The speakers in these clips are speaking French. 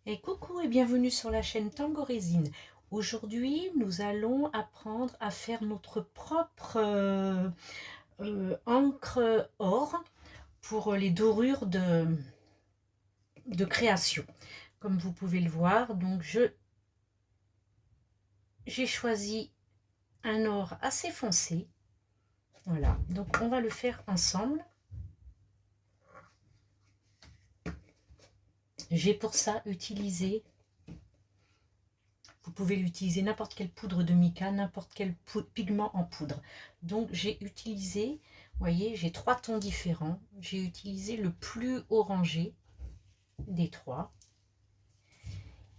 Et coucou et bienvenue sur la chaîne Tango Résine. Aujourd'hui, nous allons apprendre à faire notre propre encre or pour les dorures de création. Comme vous pouvez le voir, donc j'ai choisi un or assez foncé. Voilà, donc on va le faire ensemble. J'ai pour ça utilisé, vous pouvez utiliser n'importe quelle poudre de mica, n'importe quel pigment en poudre. Donc j'ai utilisé, vous voyez, j'ai 3 tons différents. J'ai utilisé le plus orangé des 3.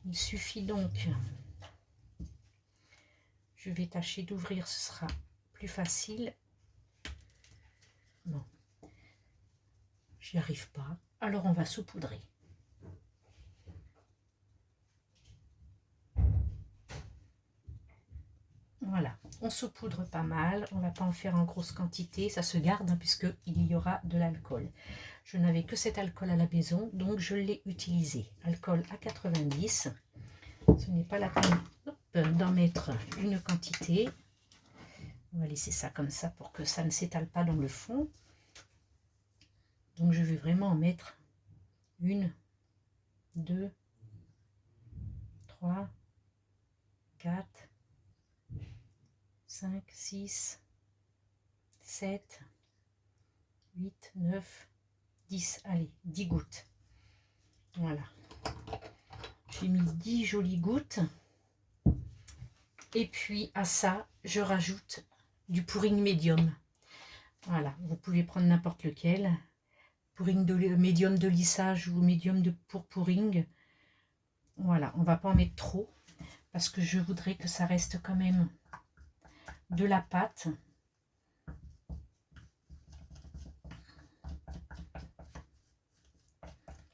Il suffit donc, je vais tâcher d'ouvrir, ce sera plus facile. Non, j'y arrive pas. Alors on va saupoudrer. Voilà, on saupoudre pas mal, on ne va pas en faire en grosse quantité, ça se garde hein, puisqu'il y aura de l'alcool. Je n'avais que cet alcool à la maison, donc je l'ai utilisé. Alcool à 90, ce n'est pas la peine d'en mettre une quantité. On va laisser ça comme ça pour que ça ne s'étale pas dans le fond. Donc je vais vraiment en mettre 1, 2, 3, 4, 5, 6, 7, 8, 9, 10, allez, 10 gouttes. Voilà. J'ai mis 10 jolies gouttes. Et puis à ça, je rajoute du pouring médium. Voilà, vous pouvez prendre n'importe lequel. Médium de lissage ou médium pour pouring. Voilà, on ne va pas en mettre trop parce que je voudrais que ça reste quand même de la pâte.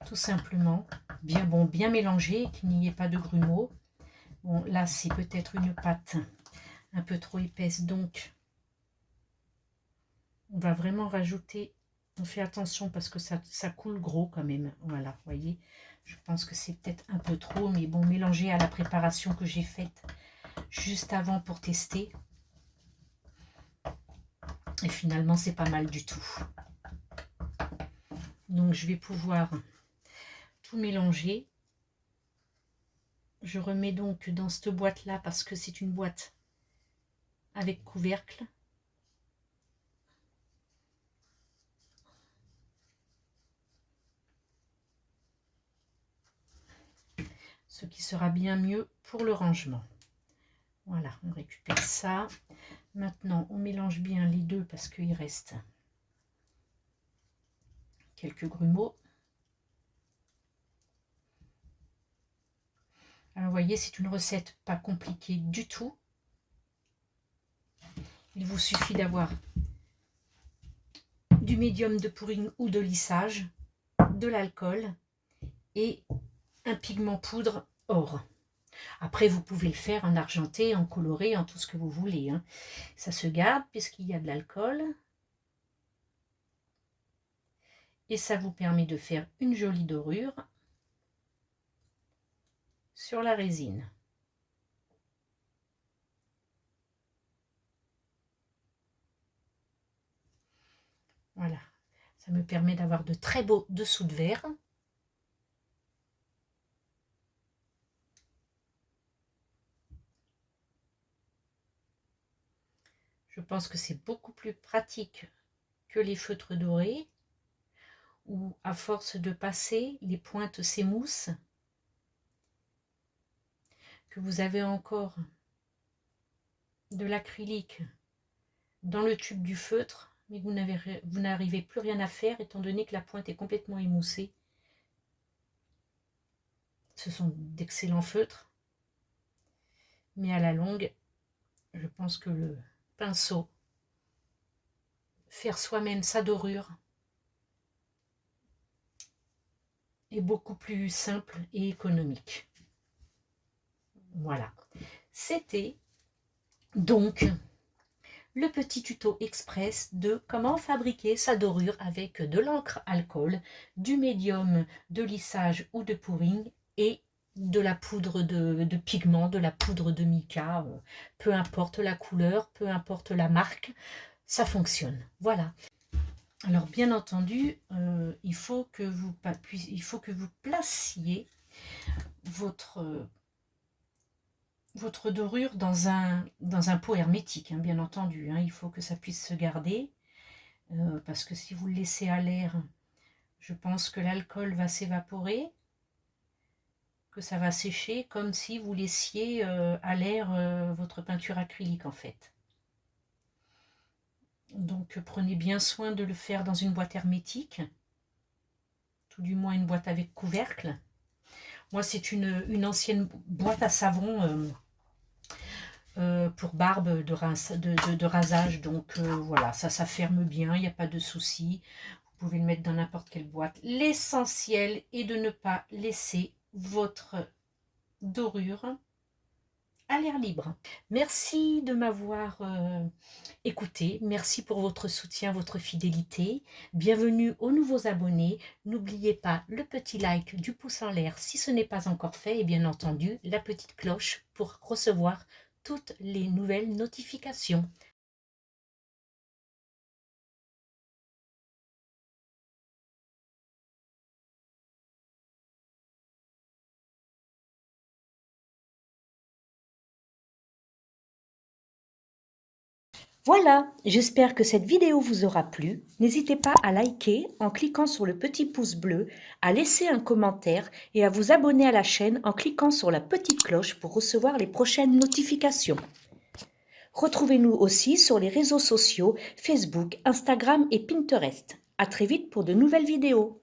Tout simplement, bien mélanger, qu'il n'y ait pas de grumeaux. Bon, là, c'est peut-être une pâte un peu trop épaisse, donc on va vraiment rajouter, on fait attention parce que ça coule gros quand même. Voilà, vous voyez, je pense que c'est peut-être un peu trop, mais bon, mélangé à la préparation que j'ai faite juste avant pour tester. Et finalement, c'est pas mal du tout. Donc, je vais pouvoir tout mélanger. Je remets donc dans cette boîte-là parce que c'est une boîte avec couvercle. Ce qui sera bien mieux pour le rangement. Voilà, on récupère ça. Maintenant, on mélange bien les deux parce qu'il reste quelques grumeaux. Alors, vous voyez, c'est une recette pas compliquée du tout. Il vous suffit d'avoir du médium de pouring ou de lissage, de l'alcool et un pigment poudre or. Après, vous pouvez le faire en argenté, en coloré, en tout ce que vous voulez. Hein. Ça se garde puisqu'il y a de l'alcool. Et ça vous permet de faire une jolie dorure sur la résine. Voilà, ça me permet d'avoir de très beaux dessous de verre. Je pense que c'est beaucoup plus pratique que les feutres dorés, où à force de passer, les pointes s'émoussent, que vous avez encore de l'acrylique dans le tube du feutre, mais vous n'arrivez plus rien à faire étant donné que la pointe est complètement émoussée. Ce sont d'excellents feutres, mais à la longue, je pense que le pinceau, faire soi-même sa dorure, est beaucoup plus simple et économique. Voilà, c'était donc le petit tuto express de comment fabriquer sa dorure avec de l'encre alcool, du médium de lissage ou de pouring et de la poudre de pigment, de la poudre de mica, peu importe la couleur, peu importe la marque, ça fonctionne. Voilà. Alors bien entendu, il faut que vous placiez votre dorure dans un pot hermétique, hein, bien entendu. Hein, il faut que ça puisse se garder, parce que si vous le laissez à l'air, je pense que l'alcool va s'évaporer, que ça va sécher, comme si vous laissiez à l'air votre peinture acrylique en fait. Donc prenez bien soin de le faire dans une boîte hermétique, tout du moins une boîte avec couvercle. Moi c'est une ancienne boîte à savon pour barbe de rasage, donc voilà, ça ferme bien, il n'y a pas de souci. Vous pouvez le mettre dans n'importe quelle boîte. L'essentiel est de ne pas laisser votre dorure à l'air libre. Merci de m'avoir écouté, merci pour votre soutien, votre fidélité. Bienvenue aux nouveaux abonnés. N'oubliez pas le petit like du pouce en l'air si ce n'est pas encore fait et bien entendu la petite cloche pour recevoir toutes les nouvelles notifications. Voilà, j'espère que cette vidéo vous aura plu. N'hésitez pas à liker en cliquant sur le petit pouce bleu, à laisser un commentaire et à vous abonner à la chaîne en cliquant sur la petite cloche pour recevoir les prochaines notifications. Retrouvez-nous aussi sur les réseaux sociaux Facebook, Instagram et Pinterest. À très vite pour de nouvelles vidéos.